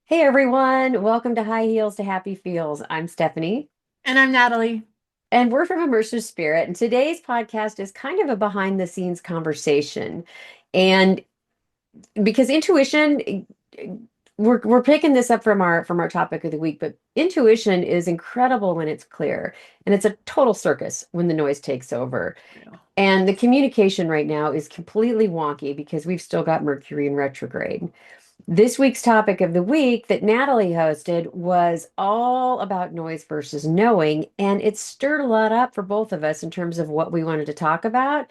Hey everyone, welcome to High Heels to Happy Feels. I'm Stephanie, And I'm Natalie. and we're from Immersive Spirit. And today's podcast is kind of a behind the scenes conversation. And because intuition, we're picking this up from our topic of the week, but intuition is incredible when it's clear, and it's a total circus when the noise takes over. Real. And the communication right now is completely wonky because we've still got Mercury in retrograde. This week's topic of the week that Natalie hosted was all about noise versus knowing, and it stirred a lot up for both of us in terms of what we wanted to talk about.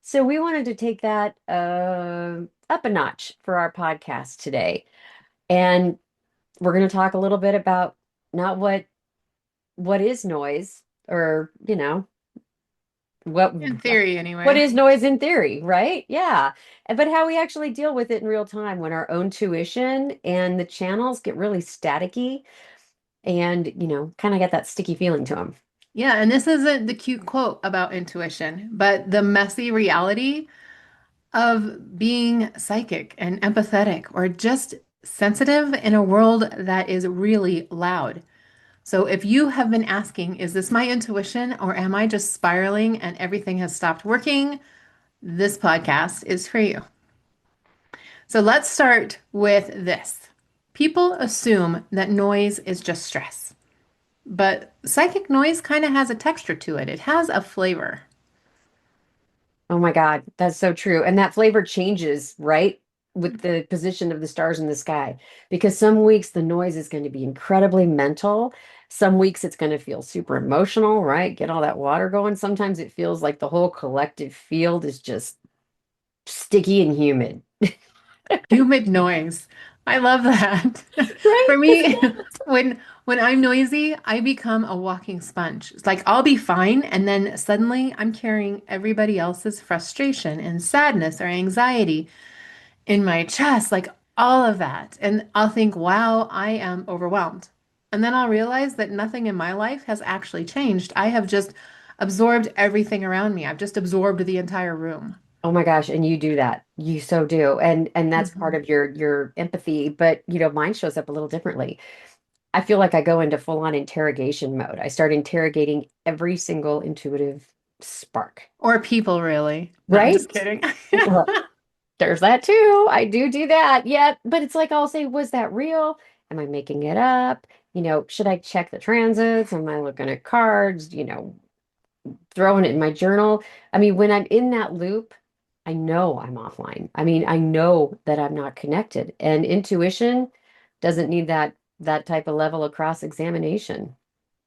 So we wanted to take that up a notch for our podcast today. And we're going to talk a little bit about not what is noise or, what In theory, what anyway. is noise in theory, right? Yeah. But how we actually deal with it in real time when our own tuition and the channels get really staticky and, kind of get that sticky feeling to them. Yeah, and this isn't the cute quote about intuition, but the messy reality of being psychic and empathetic or just sensitive in a world that is really loud. So if you have been asking, is this my intuition or am I just spiraling and everything has stopped working? This podcast is for you. So let's start with this. People assume that noise is just stress. But psychic noise kind of has a texture to it. It has a flavor. Oh my God, that's so true. And that flavor changes, right? With the position of the stars in the sky. Because some weeks the noise is going to be incredibly mental. Some weeks it's going to feel super emotional, right? Get all that water going. Sometimes it feels like the whole collective field is just sticky and humid. Humid noise. I love that. Right? For me, when I'm noisy, I become a walking sponge. It's like I'll be fine, and then suddenly I'm carrying everybody else's frustration and sadness or anxiety in my chest, like all of that. And I'll think, wow, I am overwhelmed. And then I'll realize that nothing in my life has actually changed. I have just absorbed everything around me. I've just absorbed the entire room. Oh my gosh, and you do that. You so do. And that's part Mhm. of your empathy, but mine shows up a little differently. I feel like I go into full-on interrogation mode. I start interrogating every single intuitive spark. Or people, really. No, I'm Right? just kidding. Well, there's that too. I do that. Yeah, but it's like I'll say, was that real? Am I making it up? Should I check the transits? Am I looking at cards? Throwing it in my journal. I mean, when I'm in that loop, I know I'm offline. I mean, I know that I'm not connected. And intuition doesn't need that type of level of cross-examination.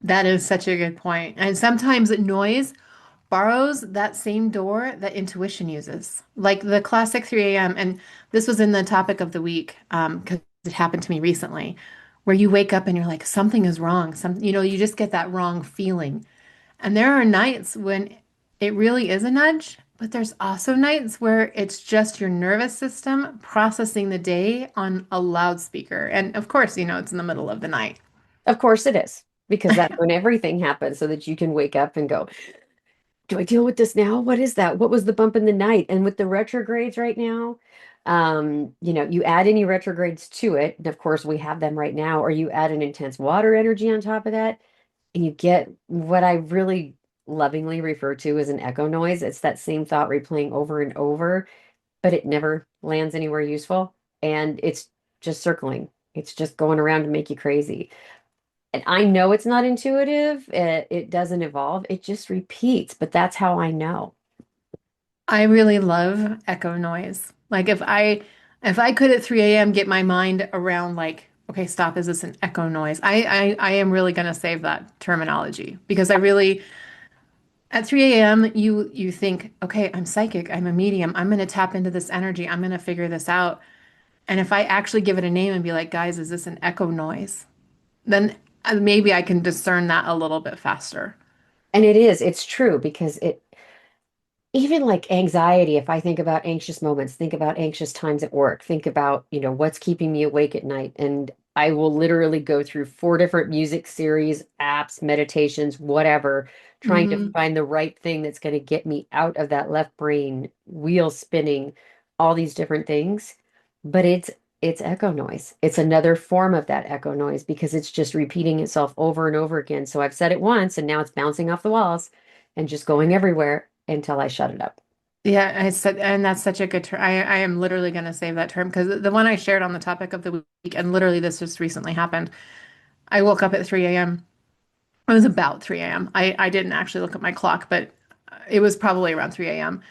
That is such a good point. And sometimes noise borrows that same door that intuition uses, like the classic 3 a.m. And this was in the topic of the week, because it happened to me recently, where you wake up and you're like, something is wrong. You just get that wrong feeling. And there are nights when it really is a nudge, but there's also nights where it's just your nervous system processing the day on a loudspeaker. And of course, it's in the middle of the night. Of course it is, because that's when everything happens so that you can wake up and go, do I deal with this now? What is that? What was the bump in the night? And with the retrogrades right now, you add any retrogrades to it, and of course we have them right now, or you add an intense water energy on top of that, and you get what I really lovingly refer to as an echo noise. It's that same thought replaying over and over, but it never lands anywhere useful. And it's just circling. It's just going around to make you crazy. And I know it's not intuitive. It doesn't evolve. It just repeats, but that's how I know. I really love echo noise. Like if I could at 3 a.m. get my mind around like, okay, stop, is this an echo noise? I am really gonna save that terminology because I really at 3 a.m. you think, okay, I'm psychic, I'm a medium, I'm gonna tap into this energy, I'm gonna figure this out. And if I actually give it a name and be like, guys, is this an echo noise? Then maybe I can discern that a little bit faster. And it's true because even like anxiety, if I think about anxious moments, think about anxious times at work, think about, what's keeping me awake at night. And I will literally go through four different music series, apps, meditations, whatever, trying to Hmm. find the right thing that's going to get me out of that left brain wheel spinning, all these different things. But It's echo noise. It's another form of that echo noise because it's just repeating itself over and over again. So I've said it once and now it's bouncing off the walls and just going everywhere until I shut it up. Yeah, I said, and that's such a good term. I am literally going to save that term because the one I shared on the topic of the week, and literally this just recently happened. I woke up at 3 a.m. It was about 3 a.m. I didn't actually look at my clock, but it was probably around 3 a.m.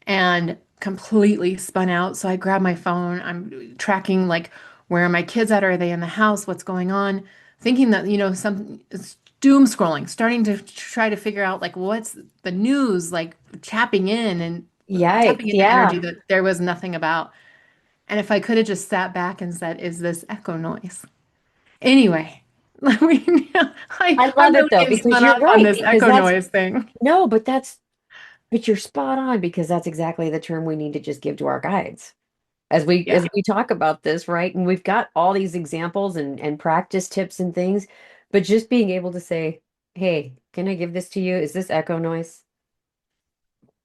and completely spun out. So I grabbed my phone. I'm tracking like where are my kids at? Are they in the house? What's going on? Thinking that, some it's doom scrolling, starting to try to figure out like what's the news, like tapping in and tapping Yikes. into energy Yeah. that there was nothing about. And if I could have just sat back and said, is this echo noise? Anyway, I mean, I I'm love it really though, getting because spun you're off on right, this because echo that's noise thing. no, but you're spot on because that's exactly the term we need to just give to our guides. Yeah. As we talk about this, right? And we've got all these examples and practice tips and things, but just being able to say, "Hey, can I give this to you? Is this echo noise?"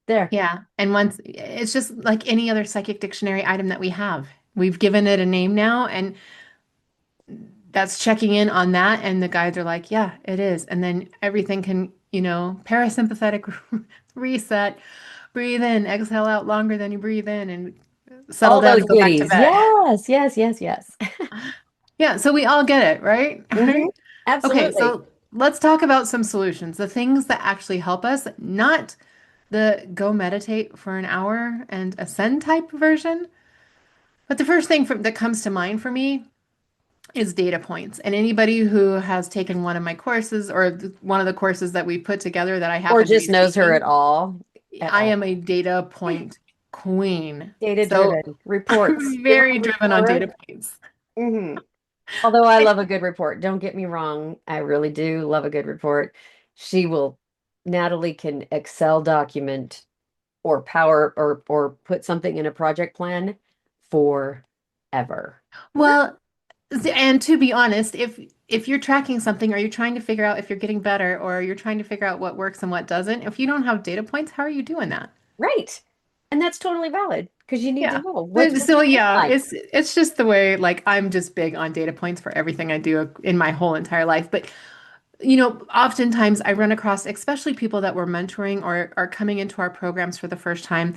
There. Yeah. And once it's just like any other psychic dictionary item that we have. We've given it a name now, and that's checking in on that. And the guides are like, yeah, it is. And then everything can, parasympathetic reset, breathe in, exhale out longer than you breathe in, and settle All down those and go back to goodies. bed. Yes, yes, yes, yes. Yeah. So we all get it, right? Hmm. Right. Okay. Absolutely. So let's talk about some solutions, the things that actually help us, not the go meditate for an hour and ascend type version. But the first thing that comes to mind for me is data points. And anybody who has taken one of my courses or one of the courses that we put together that I Or happen to be just knows her speaking, at I all. am a data point queen. Data So driven reports. I'm Give her very a driven on data report. points. Hmm. Although I love a good report. Don't get me wrong. I really do love a good report. She will, Natalie can Excel document or power or put something in a project plan forever. Well, and to be honest, if you're tracking something or you're trying to figure out if you're getting better or you're trying to figure out what works and what doesn't, if you don't have data points, how are you doing that? Right. And that's totally valid because you need to Yeah. know what's So your yeah, baseline. it's just the way like I'm just big on data points for everything I do in my whole entire life. But oftentimes I run across especially people that we're mentoring or are coming into our programs for the first time,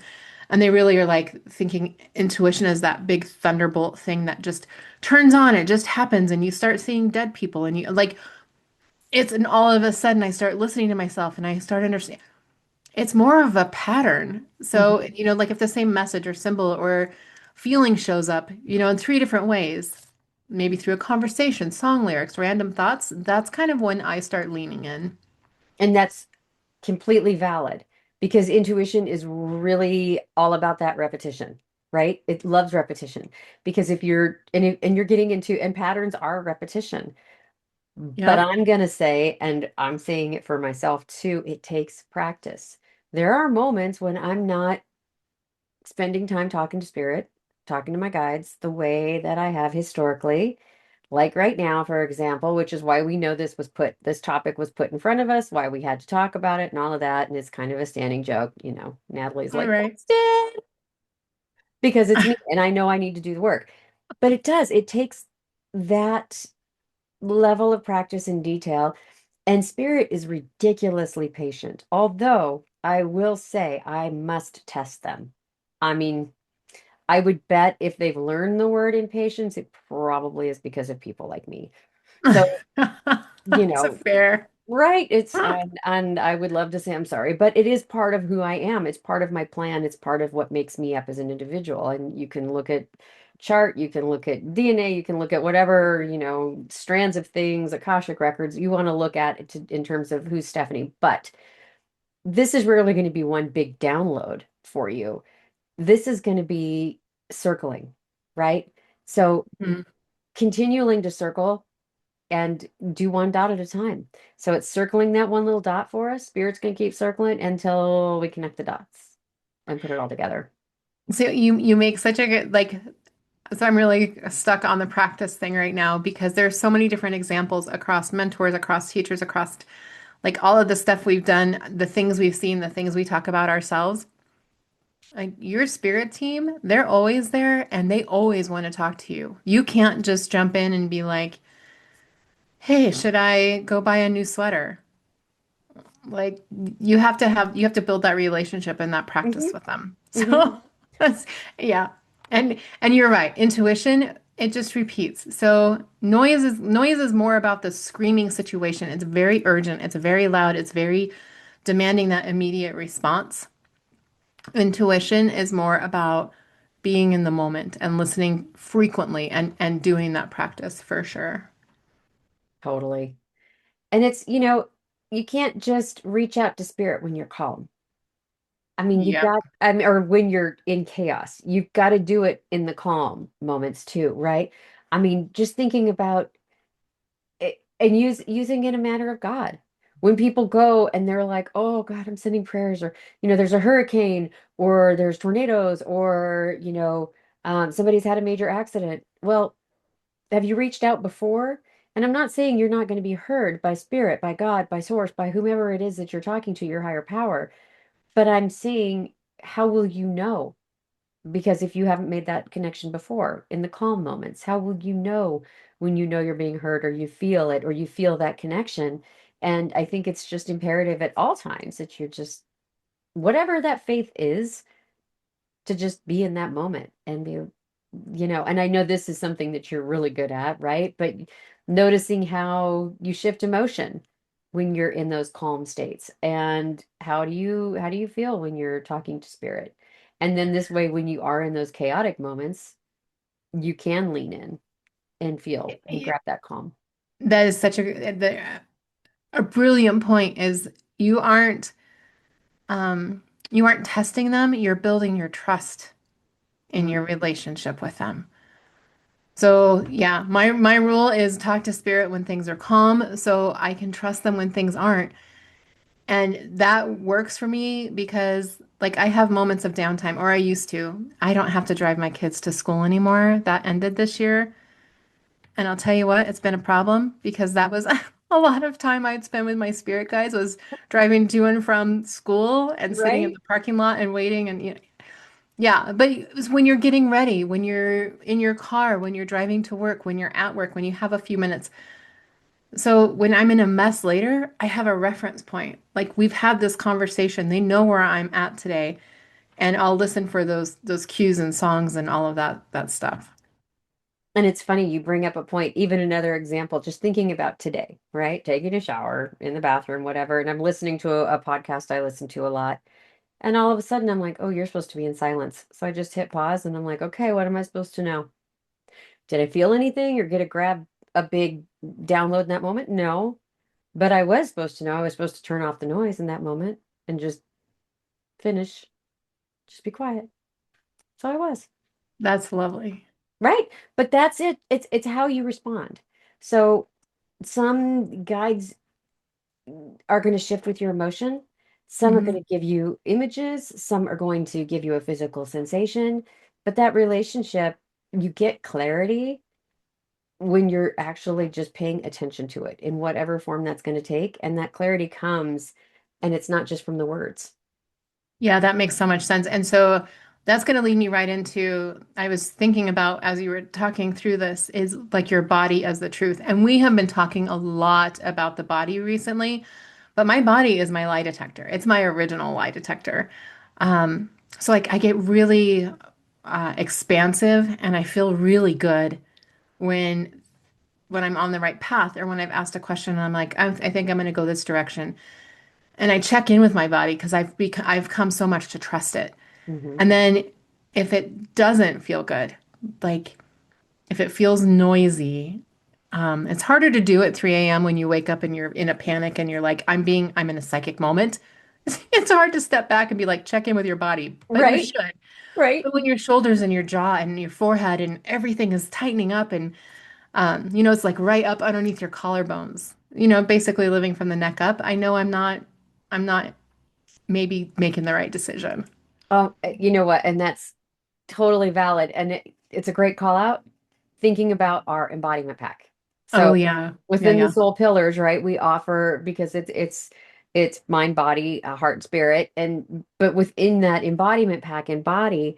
and they really are like thinking intuition is that big thunderbolt thing that just turns on, it just happens, and you start seeing dead people, and you like and all of a sudden I start listening to myself and I start understanding. It's more of a pattern. Mhm. So, like if the same message or symbol or feeling shows up, in three different ways, maybe through a conversation, song lyrics, random thoughts, that's kind of when I start leaning in. And that's completely valid because intuition is really all about that repetition, right? It loves repetition because if you're and you're getting into and patterns are repetition. But Yep. I'm gonna say, and I'm saying it for myself too, it takes practice. There are moments when I'm not spending time talking to spirit, talking to my guides the way that I have historically. Like right now, for example, which is why we know this topic was put in front of us, why we had to talk about it and all of that. And it's kind of a standing joke, Natalie's All like, right. Kristen, because it's me and I know I need to do the work. But it takes that level of practice and detail. And spirit is ridiculously patient. Although I will say I must test them. I mean, I would bet if they've learned the word impatience, it probably is because of people like me. So, you That's a know, fair. right, and I would love to say I'm sorry, but it is part of who I am. It's part of my plan. It's part of what makes me up as an individual. And you can look at chart, you can look at DNA, you can look at whatever, strands of things, Akashic records you want to look at in terms of who's Stephanie. But this is really going to be one big download for you. This is going to be circling, right? So Mhm. continuing to circle and do one dot at a time. So it's circling that one little dot for us. Spirit's going to keep circling until we connect the dots and put it all together. So you make such a good so I'm really stuck on the practice thing right now because there's so many different examples across mentors, across teachers, across like all of the stuff we've done, the things we've seen, the things we talk about ourselves. Like your spirit team, they're always there and they always want to talk to you. You can't just jump in and be like, "Hey, should I go buy a new sweater?" Like you have to build that relationship and that Hmm. practice with them. Hmm. So that's yeah. And you're right. Intuition, it just repeats. So noise is more about the screaming situation. It's very urgent, it's very loud, it's very demanding that immediate response. Intuition is more about being in the moment and listening frequently and doing that practice for sure. Totally. And it's, you can't just reach out to spirit when you're calm. I mean, Yep. or when you're in chaos, you've got to do it in the calm moments too, right? I mean, just thinking about it and using it in a matter of God. When people go and they're like, "Oh God, I'm sending prayers," or there's a hurricane, or there's tornadoes, or somebody's had a major accident. Well, have you reached out before? And I'm not saying you're not going to be heard by spirit, by God, by source, by whomever it is that you're talking to, your higher power. But I'm saying, how will you know? Because if you haven't made that connection before in the calm moments, how will you know when you know you're being heard or you feel it or you feel that connection? And I think it's just imperative at all times that you're just, whatever that faith is, to just be in that moment and be, and I know this is something that you're really good at, right? But noticing how you shift emotion when you're in those calm states, and how do you feel when you're talking to spirit? And then this way, when you are in those chaotic moments, you can lean in and feel and grab that calm. That is such a brilliant point is you aren't um you aren't testing them, you're building your trust in Mm. your relationship with them. So, yeah, my rule is talk to spirit when things are calm so I can trust them when things aren't. And that works for me because like I have moments of downtime or I used to. I don't have to drive my kids to school anymore. That ended this year. And I'll tell you what, it's been a problem because that was a lot of time I'd spend with my spirit guides was driving to and from school and sitting in Right? the parking lot and waiting and yeah, but it was when you're getting ready, when you're in your car, when you're driving to work, when you're at work, when you have a few minutes. So when I'm in a mess later, I have a reference point. Like we've had this conversation. They know where I'm at today, and I'll listen for those cues and songs and all of that stuff. And it's funny you bring up a point, even another example, just thinking about today, right? Taking a shower in the bathroom, whatever. And I'm listening to a podcast I listen to a lot. And all of a sudden, I'm like, oh, you're supposed to be in silence. So I just hit pause and I'm like, okay, what am I supposed to know? Did I feel anything or get a grab a big download in that moment? No. But I was supposed to know. I was supposed to turn off the noise in that moment and just finish, just be quiet. So I was. That's lovely. Right. But that's it. It's how you respond. So some guides are going to shift with your emotion. Some are Mhm. going to give you images, some are going to give you a physical sensation, but that relationship, you get clarity when you're actually just paying attention to it in whatever form that's going to take. And that clarity comes, and it's not just from the words. Yeah, that makes so much sense. And so that's going to lead me right into I was thinking about as you were talking through this is like your body as the truth. And we have been talking a lot about the body recently, but my body is my lie detector. It's my original lie detector. Um, so like I get really expansive and I feel really good when I'm on the right path or when I've asked a question and I'm like, I think I'm going to go this direction. And I check in with my body because I've come so much to trust it. Hmm. And then if it doesn't feel good, like if it feels noisy, it's harder to do at 3 a.m. when you wake up and you're in a panic and you're like, I'm in a psychic moment. It's hard to step back and be like, check in with your body, but you Right, should. right. But when your shoulders and your jaw and your forehead and everything is tightening up and it's like right up underneath your collarbones, basically living from the neck up. I know I'm not maybe making the right decision. You know what? And that's totally valid. And it's a great call out thinking about our embodiment pack. Oh So yeah. Yeah, within the yeah. soul pillars, right, we offer because it's It's mind, body, heart, and spirit. And but within that embodiment pack and body,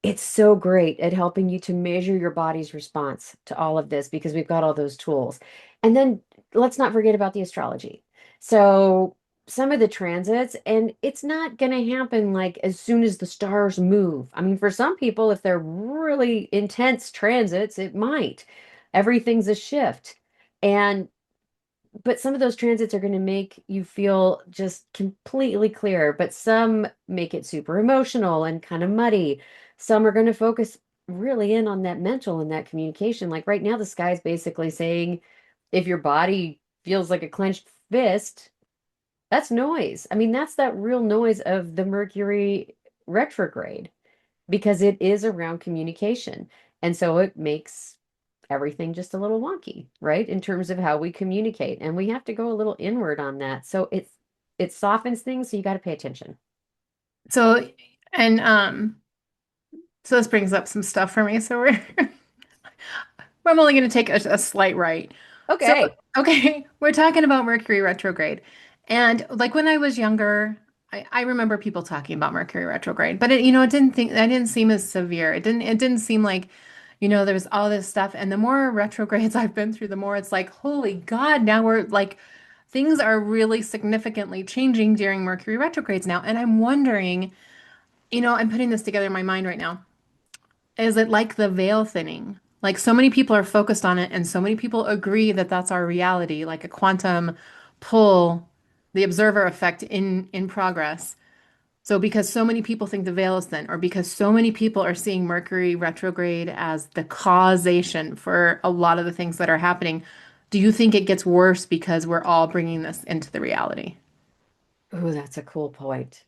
it's so great at helping you to measure your body's response to all of this because we've got all those tools. And then let's not forget about the astrology. So some of the transits, and it's not going to happen like as soon as the stars move. I mean, for some people, if they're really intense transits, it might. Everything's a shift. And but some of those transits are going to make you feel just completely clear, but some make it super emotional and kind of muddy. Some are going to focus really in on that mental and that communication. Like right now, the sky is basically saying if your body feels like a clenched fist, that's noise. I mean, that's that real noise of the Mercury retrograde because it is around communication. And so it makes everything just a little wonky, right? In terms of how we communicate. And we have to go a little inward on that. So it softens things, so you got to pay attention. So, and so this brings up some stuff for me. So we're I'm only going to take a slight right. So, Okay. okay, we're talking about Mercury retrograde. And like when I was younger, I remember people talking about Mercury retrograde, but I didn't seem as severe. It didn't seem like, there was all this stuff. And the more retrogrades I've been through, the more it's like, holy God, now we're like, things are really significantly changing during Mercury retrogrades now. And I'm wondering, I'm putting this together in my mind right now. Is it like the veil thinning? Like so many people are focused on it, and so many people agree that that's our reality, like a quantum pull, the observer effect in progress. So because so many people think the veil is thin, or because so many people are seeing Mercury retrograde as the causation for a lot of the things that are happening, do you think it gets worse because we're all bringing this into the reality? Oh, that's a cool point.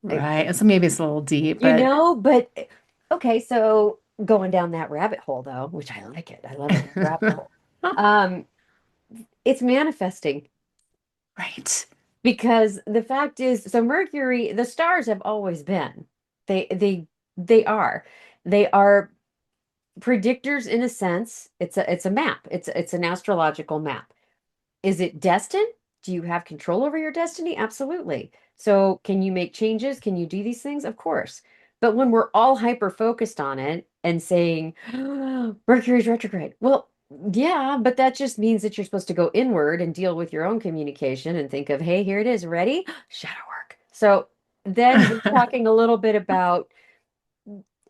I, Right. So maybe it's a little deep, but but okay, so going down that rabbit hole though, which I like it. I love a good rabbit hole. Um, it's manifesting right. because the fact is, so Mercury, the stars have always been. They they they are. They are predictors in a sense. It's a map. It's an astrological map. Is it destined? Do you have control over your destiny? Absolutely. So can you make changes? Can you do these things? Of course. But when we're all hyper focused on it and saying Mercury's retrograde, well, yeah, but that just means that you're supposed to go inward and deal with your own communication and think of, hey, here it is, ready? Shadow work. So then we're talking a little bit about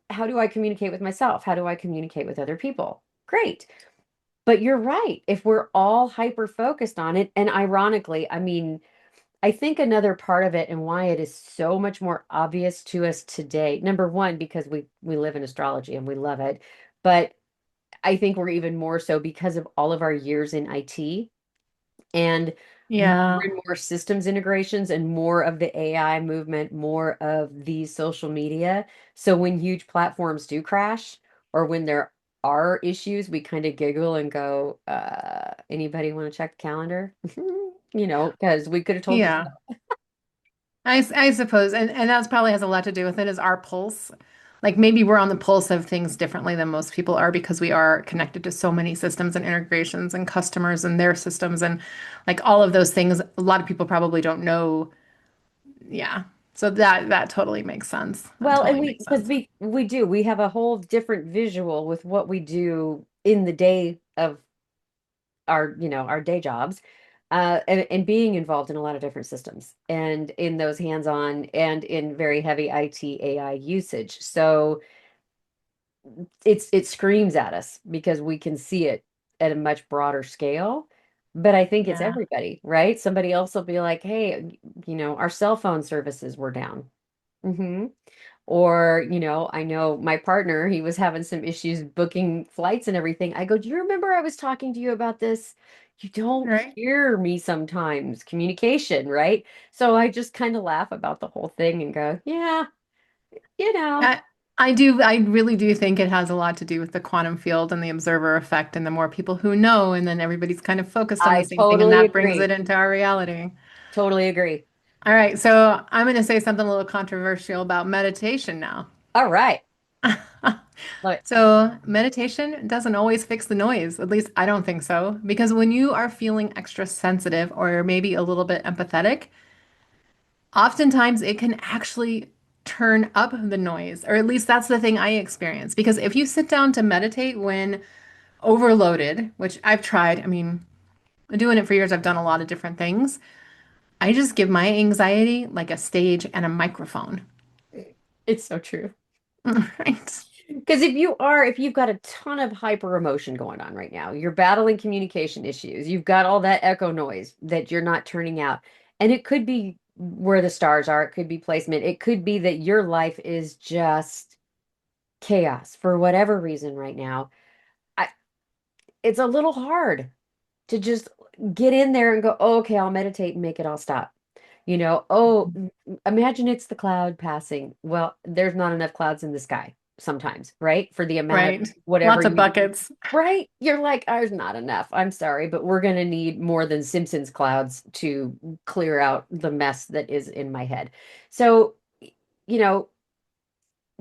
how do I communicate with myself? How do I communicate with other people? Great. But you're right. If we're all hyper focused on it, and ironically, I mean, I think another part of it and why it is so much more obvious to us today, number one, because we live in astrology and we love it, but I think we're even more so because of all of our years in IT and more Yeah. and more systems integrations and more of the AI movement, more of the social media. So when huge platforms do crash or when there are issues, we kind of giggle and go, anybody want to check the calendar? Because we could have told you Yeah. I suppose, and that's probably has a lot to do with it is our pulse. Like maybe we're on the pulse of things differently than most people are because we are connected to so many systems and integrations and customers and their systems and like all of those things. A lot of people probably don't know. Yeah. So that totally makes sense. That well, and totally we makes because sense. we have a whole different visual with what we do in the day of our day jobs, and being involved in a lot of different systems and in those hands-on and in very heavy IT AI usage. So it screams at us because we can see it at a much broader scale. But I think it's Yeah. everybody, right? Somebody else will be like, hey, our cell phone services were down. Hmm. Or, I know my partner, he was having some issues booking flights and everything. I go, do you remember I was talking to you about this? You don't Right. hear me sometimes. Communication, right? So I just kind of laugh about the whole thing and go, yeah, you know, I, I do. I really do think it has a lot to do with the quantum field and the observer effect, and the more people who know, and then everybody's kind of focused on the I same thing, and totally that brings it agree. into our reality. Totally agree. All right, so I'm going to say something a little controversial about meditation now. All right. Like, So, meditation doesn't always fix the noise. At least I don't think so. Because when you are feeling extra sensitive or maybe a little bit empathetic, oftentimes it can actually turn up the noise, or at least that's the thing I experience. Because if you sit down to meditate when overloaded, which I've tried, I mean, doing it for years, I've done a lot of different things. I just give my anxiety like a stage and a microphone. it's so true. Right. Because if you've got a ton of hyper emotion going on right now, you're battling communication issues, you've got all that echo noise that you're not turning out. And it could be where the stars are, it could be placement, it could be that your life is just chaos for whatever reason right now. I, it's a little hard to just get in there and go, oh, okay, I'll meditate and make it all stop. Imagine it's the cloud passing. Well, there's not enough clouds in the sky sometimes, right? For the amount of Right. whatever Lots of you, buckets. right? You're like, there's not enough. I'm sorry, but we're going to need more than Simpsons clouds to clear out the mess that is in my head. So, you know,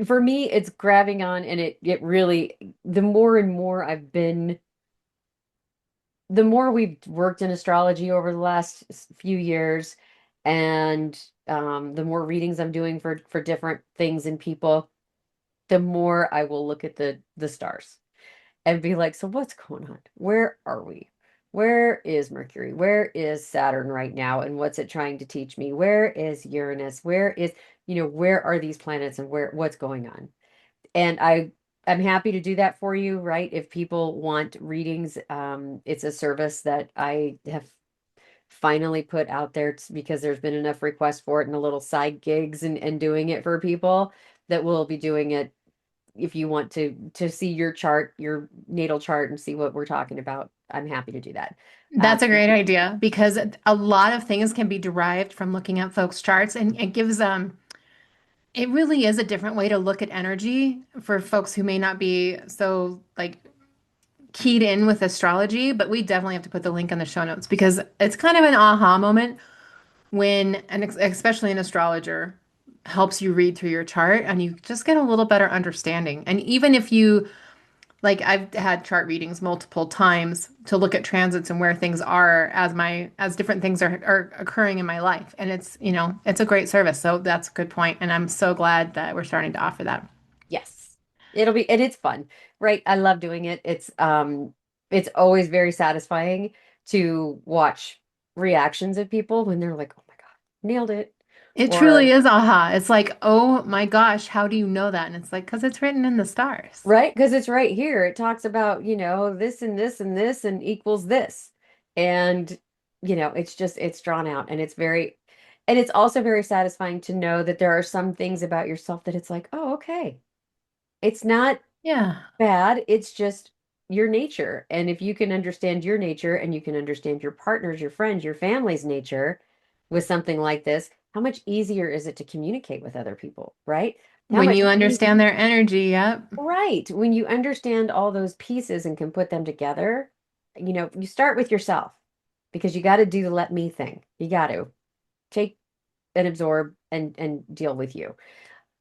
for me, it's grabbing on and it really, the more and more the more we've worked in astrology over the last few years, and the more readings I'm doing for different things and people, the more I will look at the stars and be like, so what's going on? Where are we? Where is Mercury? Where is Saturn right now? And what's it trying to teach me? Where is Uranus? Where are these planets and what's going on? And I'm happy to do that for you, right? If people want readings, it's a service that I have finally put out there because there's been enough requests for it and a little side gigs and doing it for people that we'll be doing it if you want to see your chart, your natal chart, and see what we're talking about. I'm happy to do that. Um, That's a great idea because a lot of things can be derived from looking at folks' charts, and it gives it really is a different way to look at energy for folks who may not be so like keyed in with astrology, but we definitely have to put the link in the show notes because it's kind of an aha moment when, and especially an astrologer helps you read through your chart and you just get a little better understanding. And even if you, like, I've had chart readings multiple times to look at transits and where things are as different things are occurring in my life. And it's a great service. So that's a good point. And I'm so glad that we're starting to offer that. yes, and it's fun, right? I love doing it. It's always very satisfying to watch reactions of people when they're like, "Oh my God, nailed it," It or truly is aha. It's like, oh my gosh, how do you know that? And it's like, because it's written in the stars. right? Because it's right here. It talks about, this and this and this and equals this. And, it's drawn out and it's also very satisfying to know that there are some things about yourself that it's like, oh, okay. It's not Yeah. bad. It's just your nature. And if you can understand your nature and you can understand your partner's, your friends, your family's nature with something like this, how much easier is it to communicate with other people, right? How When much you easier. understand their energy, yep. Right. When you understand all those pieces and can put them together, you start with yourself because you got to do the let me thing. You got to take and absorb and deal with you.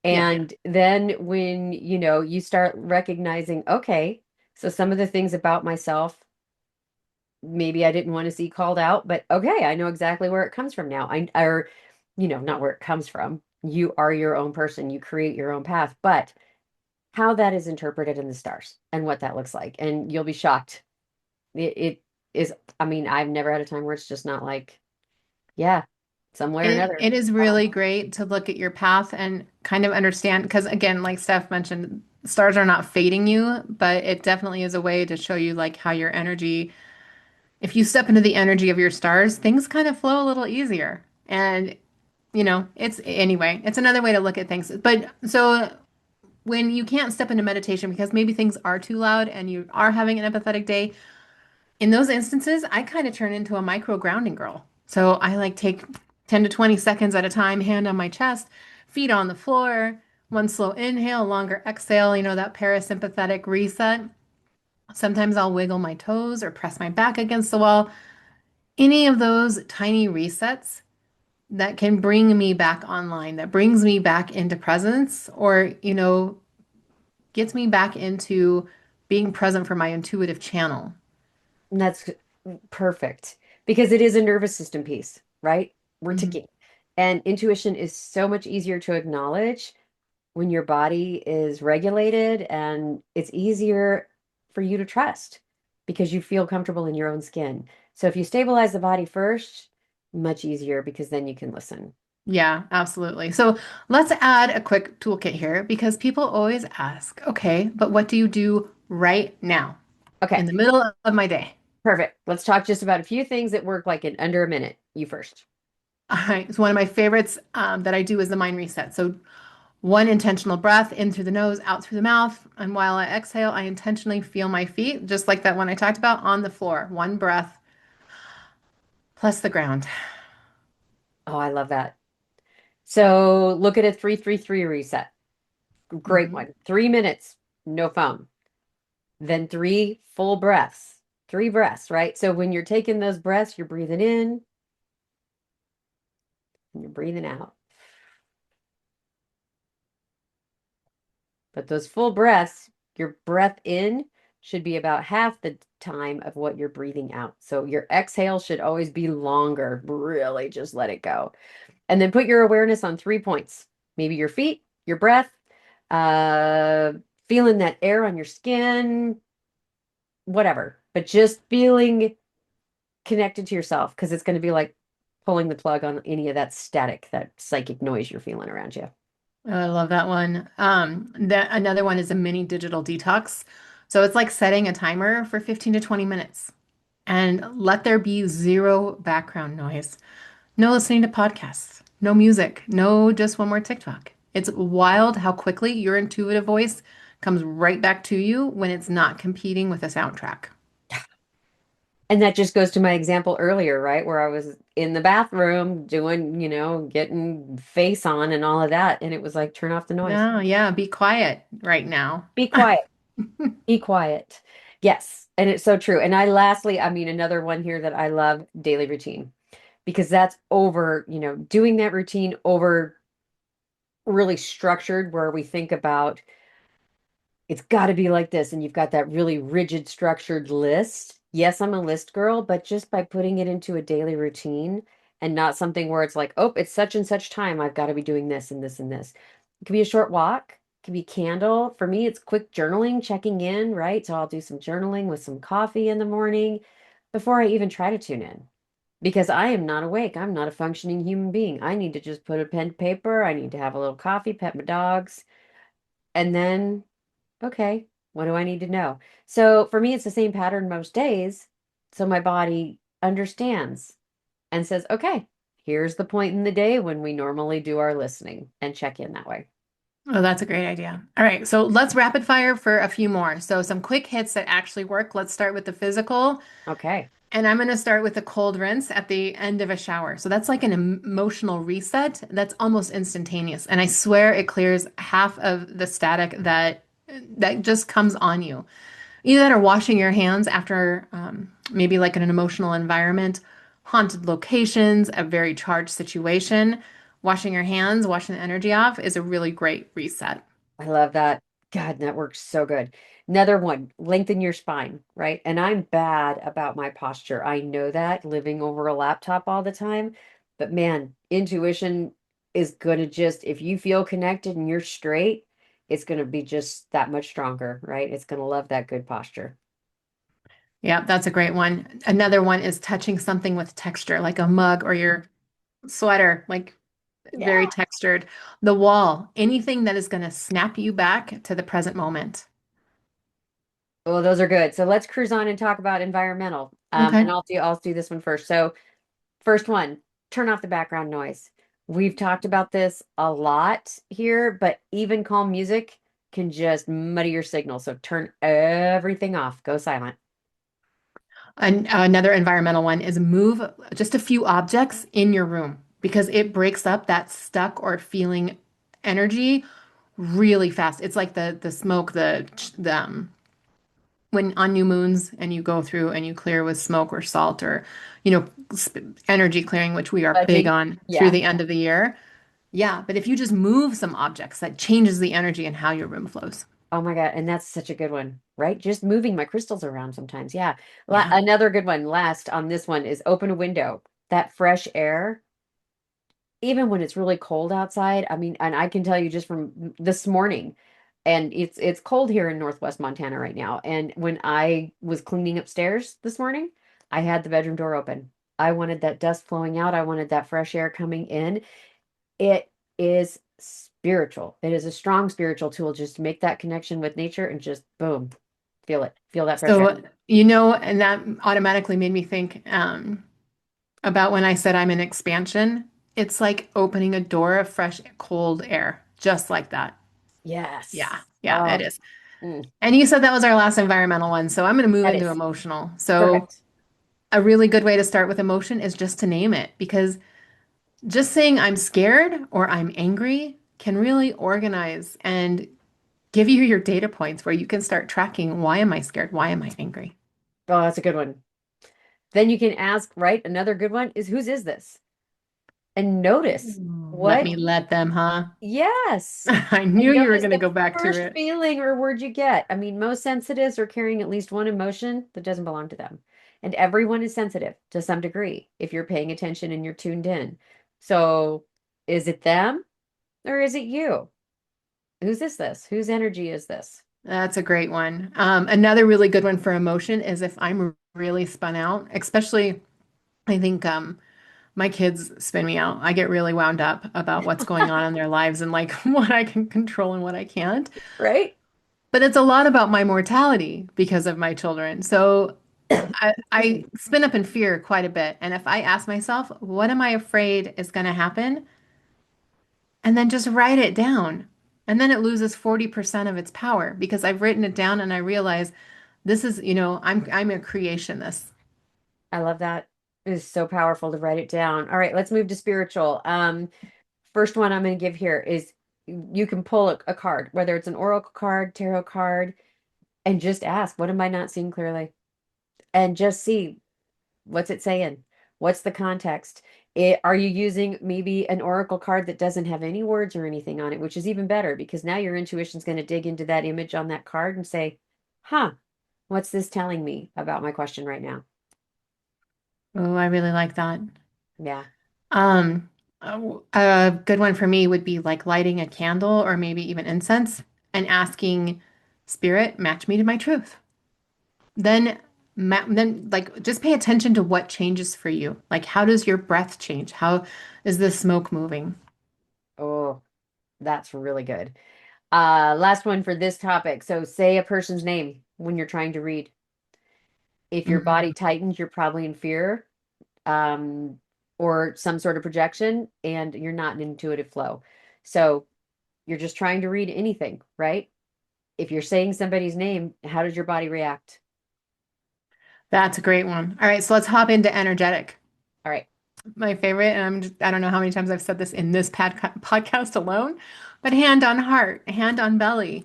Yeah. And then when, you start recognizing, okay, so some of the things about myself, maybe I didn't want to see called out, but okay, I know exactly where it comes from now. Or, not where it comes from. You are your own person. You create your own path, but how that is interpreted in the stars and what that looks like. And you'll be shocked. It is, I mean, I've never had a time where it's just not like, yeah, some way or another. It is really great to look at your path and kind of understand, because again, like Steph mentioned, stars are not fading you, but it definitely is a way to show you like how your energy, if you step into the energy of your stars, things kind of flow a little easier. And, it's anyway, it's another way to look at things. But so when you can't step into meditation because maybe things are too loud and you are having an empathetic day, in those instances, I kind of turn into a micro grounding girl. So I like take 10 to 20 seconds at a time, hand on my chest, feet on the floor, one slow inhale, longer exhale, that parasympathetic reset. Sometimes I'll wiggle my toes or press my back against the wall. Any of those tiny resets that can bring me back online, that brings me back into presence, or, gets me back into being present for my intuitive channel. And that's perfect because it is a nervous system piece, right? We're Mhm. ticking. And intuition is so much easier to acknowledge when your body is regulated, and it's easier for you to trust because you feel comfortable in your own skin. So if you stabilize the body first, much easier because then you can listen. Yeah, absolutely. So let's add a quick toolkit here because people always ask, okay, but what do you do right now Okay, in the middle of my day? perfect. Let's talk just about a few things that work like in under a minute. You first. All right. It's one of my favorites that I do is the mind reset. So one intentional breath in through the nose, out through the mouth. And while I exhale, I intentionally feel my feet, just like that one I talked about, on the floor. One breath plus the ground. Oh, I love that. So look at a 3-3-3 reset. Great Mhm. one. 3 minutes, no phone. Then three full breaths. Three breaths, right? So when you're taking those breaths, you're breathing in and you're breathing out. But those full breaths, your breath in should be about half the time of what you're breathing out. So your exhale should always be longer. Really just let it go. And then put your awareness on 3 points. Maybe your feet, your breath, uh, feeling that air on your skin, whatever. But just feeling connected to yourself because it's going to be like pulling the plug on any of that static, that psychic noise you're feeling around you. Oh, I love that one. Another one is a mini digital detox. So it's like setting a timer for 15 to 20 minutes and let there be zero background noise. No listening to podcasts, no music, no just one more TikTok. It's wild how quickly your intuitive voice comes right back to you when it's not competing with a soundtrack. And that just goes to my example earlier, right? Where I was in the bathroom doing, getting face on and all of that. And it was like, turn off the noise. No, yeah, be quiet right now. Be quiet. Be quiet. Yes. And it's so true. And I mean, another one here that I love, daily routine, because that's over, doing that routine over really structured, where we think about it's got to be like this. And you've got that really rigid, structured list. Yes, I'm a list girl, but just by putting it into a daily routine and not something where it's like, oh, it's such and such time. I've got to be doing this and this and this. It could be a short walk, it could be candle. For me, it's quick journaling, checking in, right? So I'll do some journaling with some coffee in the morning before I even try to tune in because I am not awake. I'm not a functioning human being. I need to just put a pen to paper. I need to have a little coffee, pet my dogs, and then okay, what do I need to know? So for me, it's the same pattern most days. So my body understands and says, okay, here's the point in the day when we normally do our listening and check in that way. Oh, that's a great idea. All right, so let's rapid fire for a few more. So some quick hits that actually work. Let's start with the physical. Okay. And I'm going to start with a cold rinse at the end of a shower. So that's like an emotional reset that's almost instantaneous. And I swear it clears half of the static that just comes on you. Either that or washing your hands after maybe like in an emotional environment, haunted locations, a very charged situation. Washing your hands, washing the energy off is a really great reset. I love that. God, that works so good. Another one, lengthen your spine, right? And I'm bad about my posture. I know that living over a laptop all the time. But man, intuition is going to just, if you feel connected and you're straight, it's going to be just that much stronger, right? It's going to love that good posture. Yeah, that's a great one. Another one is touching something with texture, like a mug or your sweater, like very Yeah. textured. The wall, anything that is going to snap you back to the present moment. Well, those are good. So let's cruise on and talk about environmental. And Okay. I'll do this one first. So first one, turn off the background noise. We've talked about this a lot here, but even calm music can just muddy your signal. So turn everything off, go silent. Another environmental one is move just a few objects in your room because it breaks up that stuck or feeling energy really fast. It's like the smoke, when on new moons and you go through and you clear with smoke or salt or you know energy clearing, which we are big Fudging. on through Yeah. the end of the year. Yeah, but if you just move some objects, that changes the energy and how your room flows. Oh my God. And that's such a good one, right? Just moving my crystals around sometimes. Yeah. Yeah. Another good one, last on this one, is open a window. That fresh air, even when it's really cold outside. I mean, and I can tell you just from this morning, and it's cold here in Northwest Montana right now. And when I was cleaning upstairs this morning, I had the bedroom door open. I wanted that dust flowing out. I wanted that fresh air coming in. It is spiritual. It is a strong spiritual tool just to make that connection with nature and just boom, feel it. Feel that fresh air. So, and that automatically made me think about when I said I'm an expansion. It's like opening a door of fresh, cold air, just like that. Yes. Yeah, yeah, it Oh, is. mm, And you said that was our last environmental one, so I'm going to move that into is emotional. So, perfect. a really good way to start with emotion is just to name it, because just saying I'm scared or I'm angry can really organize and give you your data points where you can start tracking, why am I scared? Why am I angry? Oh, that's a good one. Then you can ask, right? Another good one is whose is this? And notice Let what. me let them, huh? Yes. I knew And you were notice going to the go back to first it. feeling or word you get. I mean, most sensitives are carrying at least one emotion that doesn't belong to them. And everyone is sensitive to some degree if you're paying attention and you're tuned in. So is it them or is it you? Whose is this? Whose energy is this? That's a great one. Another really good one for emotion is if I'm really spun out, especially I think my kids spin me out. I get really wound up about what's going on in their lives and like what I can control and what I can't. Right? But it's a lot about my mortality because of my children. So Excuse I me. spin up in fear quite a bit. And if I ask myself, what am I afraid is going to happen? And then just write it down. And then it loses 40% of its power because I've written it down and I realize this is, I'm a creationist. I love that. It is so powerful to write it down. All right, let's move to spiritual. First one I'm going to give here is you can pull a card, whether it's an oracle card, tarot card, and just ask, what am I not seeing clearly? And just see what's it saying? What's the context? Are you using maybe an oracle card that doesn't have any words or anything on it, which is even better because now your intuition's going to dig into that image on that card and say, huh, what's this telling me about my question right now? Oh, I really like that. Yeah. Um, a good one for me would be like lighting a candle or maybe even incense and asking spirit, match me to my truth. Then, then like just pay attention to what changes for you. Like, how does your breath change? How is the smoke moving? Oh, that's really good. Last one for this topic. So say a person's name when you're trying to read. If your body Mhm. tightens, you're probably in fear, um, or some sort of projection, and you're not in intuitive flow. So you're just trying to read anything, right? If you're saying somebody's name, how does your body react? That's a great one. All right, so let's hop into energetic. All right. My favorite, and I don't know how many times I've said this in this podcast alone, but hand on heart, hand on belly.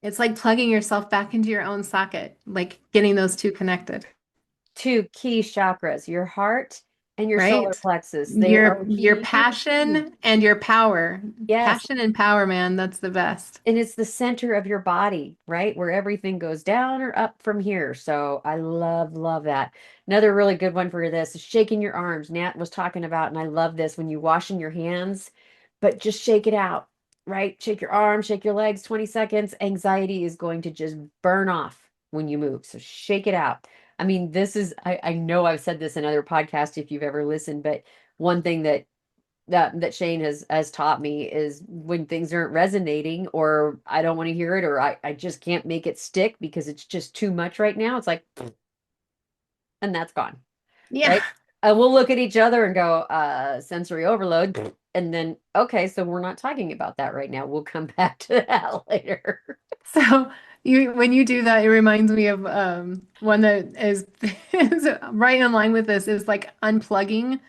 It's like plugging yourself back into your own socket, like getting those two connected, Two key chakras, your heart and your solar right? plexus. They Your are your huge. passion and your power. Yes. Passion and power, man, that's the best. And it's the center of your body, right? Where everything goes down or up from here. So I love that. Another really good one for this is shaking your arms. Nat was talking about, and I love this when you washing your hands, but just shake it out, right? Shake your arms, shake your legs, 20 seconds. Anxiety is going to just burn off when you move. So shake it out. I mean, I know I've said this in other podcasts if you've ever listened, but one thing that Shane has taught me is when things aren't resonating or I don't want to hear it or I just can't make it stick because it's just too much right now. It's like, and that's gone, Yeah. right? And we'll look at each other and go, sensory overload. And then, okay, so we're not talking about that right now. We'll come back to that later. So you when you do that, it reminds me of one that is right in line with this is like unplugging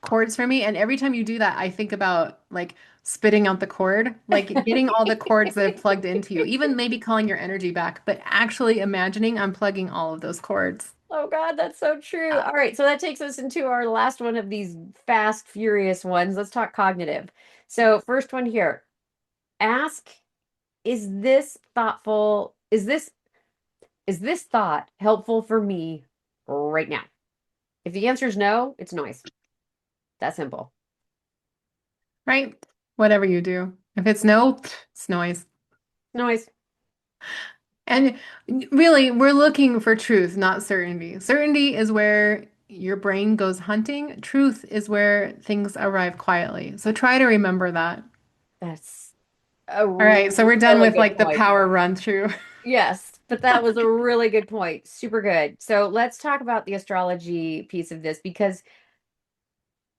cords for me. And every time you do that, I think about like spitting out the cord, like getting all the cords that have plugged into you, even maybe calling your energy back, but actually imagining unplugging all of those cords. Oh God, that's so true. All right, so that takes us into our last one of these fast, furious ones. Let's talk cognitive. So, first one here, ask is this thoughtful? Is this thought helpful for me right now? If the answer is no, it's noise. That simple. Right? Whatever you do. If it's no, it's noise. Noise. And really, we're looking for truth, not certainty. Certainty is where your brain goes hunting. Truth is where things arrive quietly. So try to remember that. That's a All right, so we're done really with good like the point. power run through. Yes, but that was a really good point. Super good. So let's talk about the astrology piece of this because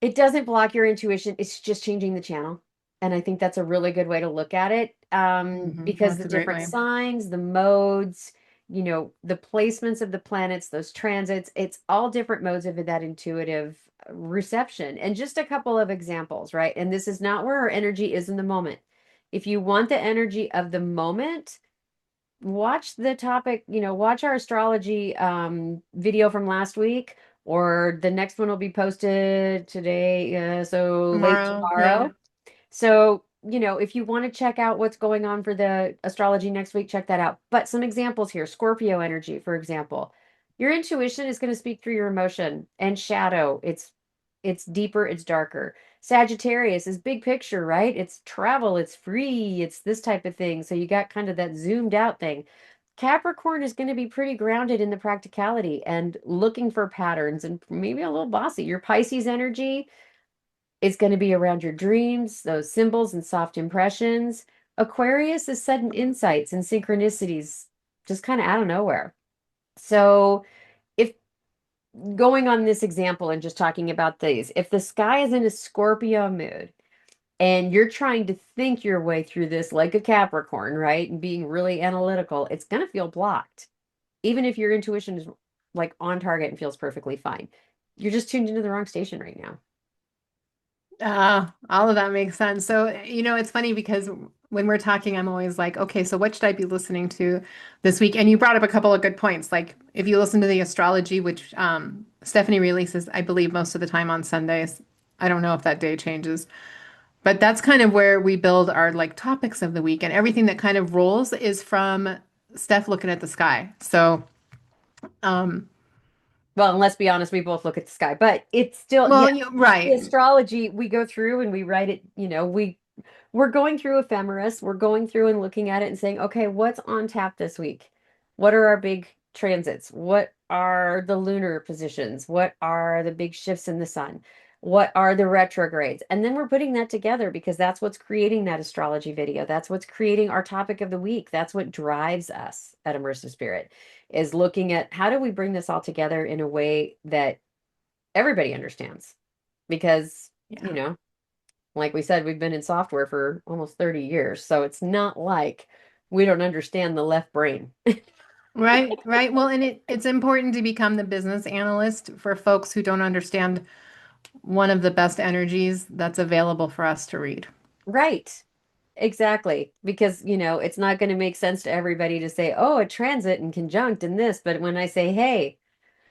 it doesn't block your intuition. It's just changing the channel. And I think that's a really good way to look at it. Because That's the a great different way. signs, the modes, the placements of the planets, those transits, it's all different modes of that intuitive reception. And just a couple of examples, right? And this is not where our energy is in the moment. If you want the energy of the moment, watch the topic, watch our astrology video from last week, or the next one will be posted today, so late Tomorrow, yeah. tomorrow. So, if you want to check out what's going on for the astrology next week, check that out. But some examples here, Scorpio energy, for example. Your intuition is going to speak through your emotion and shadow. It's deeper, it's darker. Sagittarius is big picture, right? It's travel, it's free, it's this type of thing. So you got kind of that zoomed out thing. Capricorn is going to be pretty grounded in the practicality and looking for patterns and maybe a little bossy. Your Pisces energy, it's going to be around your dreams, those symbols and soft impressions. Aquarius is sudden insights and synchronicities, just kind of out of nowhere. So, if going on this example and just talking about these, if the sky is in a Scorpio mood and you're trying to think your way through this like a Capricorn, right? And being really analytical, it's going to feel blocked. Even if your intuition is like on target and feels perfectly fine. You're just tuned into the wrong station right now. All of that makes sense. So, it's funny because when we're talking, I'm always like, okay, so what should I be listening to this week? And you brought up a couple of good points. Like if you listen to the astrology, which Stephanie releases, I believe, most of the time on Sundays. I don't know if that day changes, but that's kind of where we build our like topics of the week, and everything that kind of rolls is from Steph looking at the sky. So, um, Well, and let's be honest, we both look at the sky, but it's still, yeah, well, the right. astrology we go through and we write it, we're going through ephemeris, we're going through and looking at it and saying, okay, what's on tap this week? What are our big transits? What are the lunar positions? What are the big shifts in the sun? What are the retrogrades? And then we're putting that together because that's what's creating that astrology video. That's what's creating our topic of the week. That's what drives us at Immersive Spirit, is looking at how do we bring this all together in a way that everybody understands. Because, you Yeah. know, like we said, we've been in software for almost 30 years. So it's not like we don't understand the left brain. Right, right. Well, and it's important to become the business analyst for folks who don't understand one of the best energies that's available for us to read. Right. Exactly. Because, it's not going to make sense to everybody to say, oh, a transit and conjunct and this. But when I say, hey,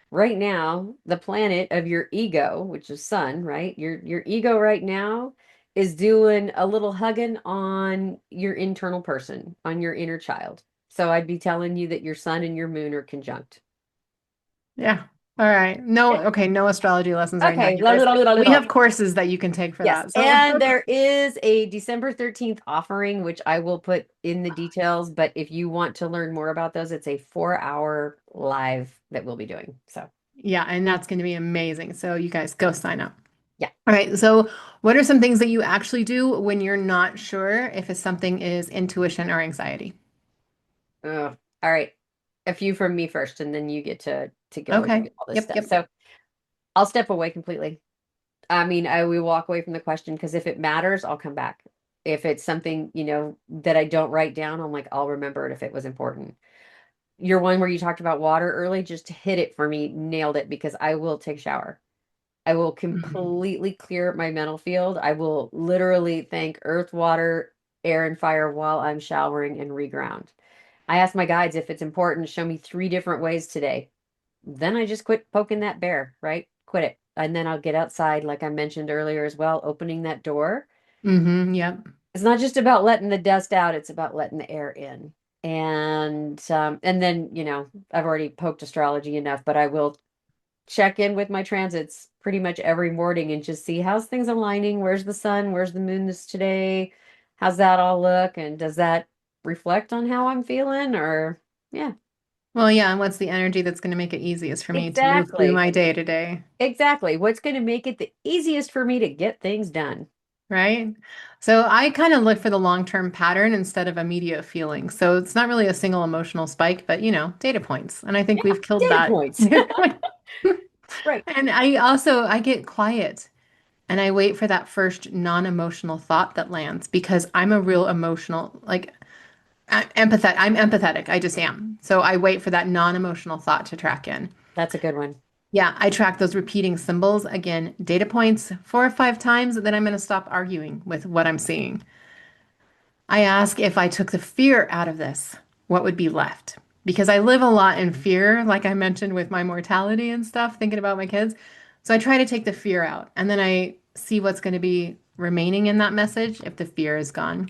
right now, the planet of your ego, which is sun, right? Your ego right now is doing a little hugging on your internal person, on your inner child. So I'd be telling you that your sun and your moon are conjunct. Yeah. All right. No, okay, no astrology lessons right now, Okay. you guys. We La. have courses that you can take for Yes. that. So, And there is a December 13th offering, which I will put in the details. But if you want to learn more about those, it's a 4-hour live that we'll be doing. So, yeah, and that's going to be amazing. So, you guys go sign up. yeah. All right. So, what are some things that you actually do when you're not sure if it's something is intuition or anxiety? Ugh. All right. A few from me first, and then you get to go and do Okay. all this Yep, stuff. yep. So I'll step away completely. I mean, I will walk away from the question because if it matters, I'll come back. If it's something, that I don't write down, I'm like, I'll remember it if it was important. Your one where you talked about water early, just hit it for me, nailed it because I will take a shower. I will Mhm. completely clear my mental field. I will literally thank earth, water, air, and fire while I'm showering and reground. I ask my guides if it's important, show me 3 different ways today. Then I just quit poking that bear, right? Quit it. And then I'll get outside, like I mentioned earlier as well, opening that door. Mm-hmm. Yep. It's not just about letting the dust out, it's about letting the air in. And then, I've already poked astrology enough, but I will check in with my transits pretty much every morning and just see how's things aligning. Where's the sun? Where's the moon this today? How's that all look? And does that reflect on how I'm feeling? Or, yeah, Well, yeah, and what's the energy that's going to make it easiest for me to move through exactly. my day to day, Exactly. What's going to make it the easiest for me to get things done? right? So I kind of look for the long-term pattern instead of immediate feelings. So it's not really a single emotional spike, but data points. And I think Yeah, we've killed data that. points. Right. And I get quiet and I wait for that first non-emotional thought that lands because I'm a real emotional, like empathetic. I'm empathetic. I just am. So I wait for that non-emotional thought to track in. That's a good one. Yeah, I track those repeating symbols. Again, data points 4 or 5 times, then I'm going to stop arguing with what I'm seeing. I ask if I took the fear out of this, what would be left? Because I live a lot in fear, like I mentioned with my mortality and stuff, thinking about my kids. So I try to take the fear out and then I see what's going to be remaining in that message if the fear is gone.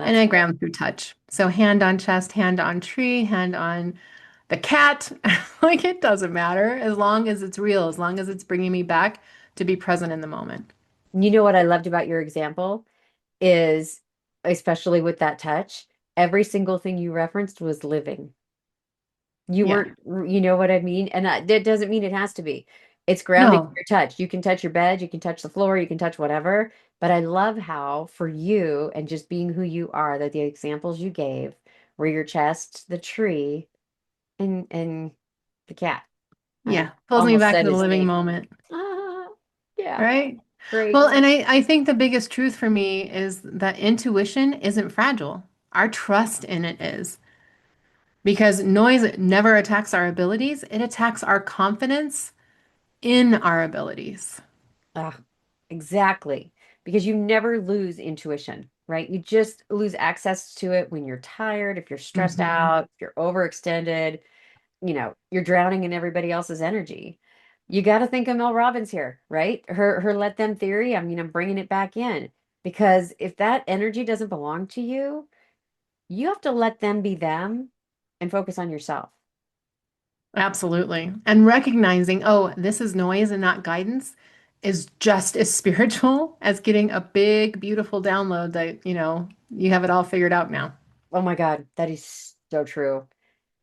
And That's I good. ground through touch. So hand on chest, hand on tree, hand on the cat. Like it doesn't matter as long as it's real, as long as it's bringing me back to be present in the moment. You know what I loved about your example is, especially with that touch, every single thing you referenced was living. You Yeah. weren't, you know what I mean? And that doesn't mean it has to be. It's grounding No, your touch. You can touch your bed, you can touch the floor, you can touch whatever. But I love how, for you and just being who you are, that the examples you gave were your chest, the tree, and the cat. I yeah. Pulls me almost back to said the his living name. moment. Ah, yeah, Right? Well, great. and I think the biggest truth for me is that intuition isn't fragile. Our trust in it is. Because noise never attacks our abilities, it attacks our confidence in our abilities. Ah, exactly. Because you never lose intuition, right? You just lose access to it when you're tired, if you're stressed Hmm. out, if you're overextended, you're drowning in everybody else's energy. You got to think of Mel Robbins here, right? Her let them theory. I mean, I'm bringing it back in because if that energy doesn't belong to you, you have to let them be them and focus on yourself. Absolutely. And recognizing, oh, this is noise and not guidance is just as spiritual as getting a big, beautiful download that, you have it all figured out now. Oh my God, that is so true.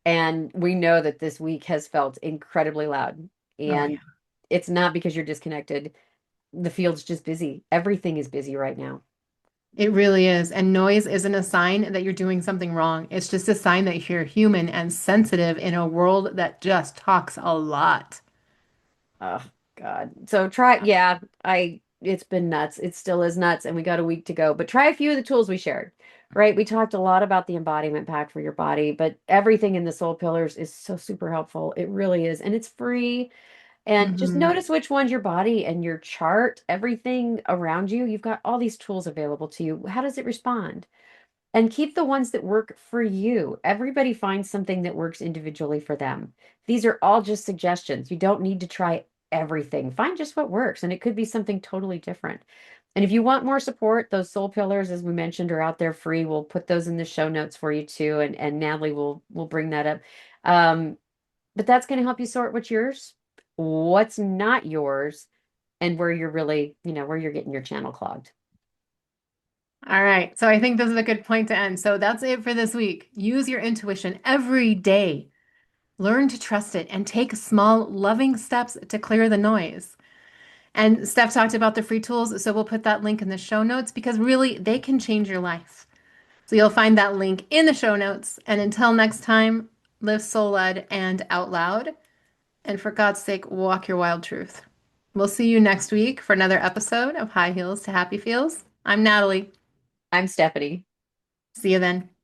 And we know that this week has felt incredibly loud. Oh, yeah. And it's not because you're disconnected. The field's just busy. Everything is busy right now. It really is. And noise isn't a sign that you're doing something wrong. It's just a sign that you're human and sensitive in a world that just talks a lot. Oh God. So it's been nuts. It still is nuts, and we got a week to go. But try a few of the tools we shared, right? We talked a lot about the embodiment pack for your body, but everything in the soul pillars is so super helpful. It really is. And it's free. And just Hmm. notice which one's your body and your chart, everything around you. You've got all these tools available to you. How does it respond? And keep the ones that work for you. Everybody finds something that works individually for them. These are all just suggestions. You don't need to try everything. Find just what works, and it could be something totally different. And if you want more support, those soul pillars, as we mentioned, are out there free. We'll put those in the show notes for you too, and Natalie will bring that up. Um, but that's going to help you sort what's yours, what's not yours, and where you're really, where you're getting your channel clogged. All right. So I think this is a good point to end. So that's it for this week. Use your intuition every day. Learn to trust it and take small, loving steps to clear the noise. And Steph talked about the free tools, so we'll put that link in the show notes because really they can change your life. So you'll find that link in the show notes. And until next time, live soul led and out loud. And for God's sake, walk your wild truth. We'll see you next week for another episode of High Heels to Happy Feels. I'm Natalie. I'm Stephanie. See you then.